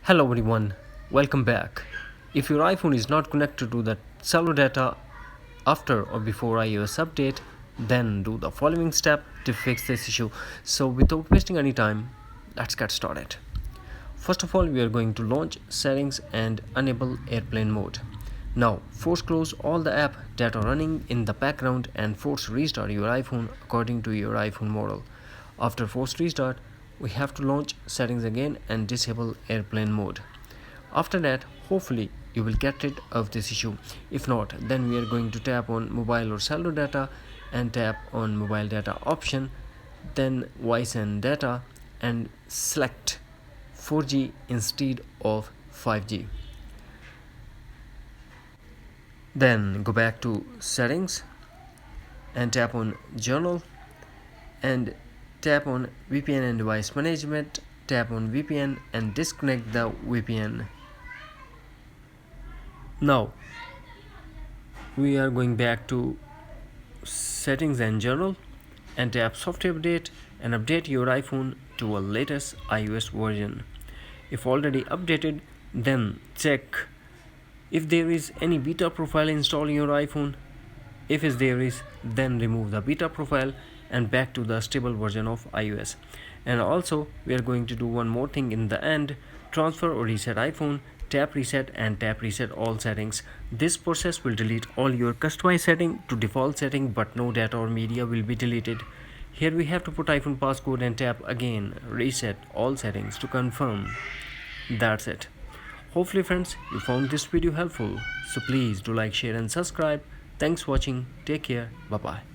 Hello everyone, welcome back. If your iPhone is not connected to the cellular data after or before iOS update, then do the following step to fix this issue. So without wasting any time, let's get started. First of all, we are going to launch settings and enable airplane mode. Now force close all the app that are running in the background and force restart your iPhone according to your iPhone model. After force restart, we have to launch settings again and disable airplane mode. After that, hopefully you will get rid of this issue. If not, then we are going to tap on mobile or cellular data and tap on mobile data option, then voice and data, and select 4G instead of 5G. Then go back to settings and tap on journal and tap on VPN and device management. Tap on VPN and disconnect the VPN. Now we are going back to settings and journal and tap software update and update your iPhone to a latest iOS version. If already updated, then check if there is any beta profile installed in your iPhone. If there is, then remove the beta profile and back to the stable version of iOS. And also we are going to do one more thing in the end: transfer or reset iPhone, tap reset and tap reset all settings. This process will delete all your customized setting to default setting, but no data or media will be deleted. Here we have to put iPhone passcode and tap again reset all settings to confirm. That's it. Hopefully friends, you found this video helpful, so please do like, share and subscribe. Thanks for watching. Take care. Bye bye.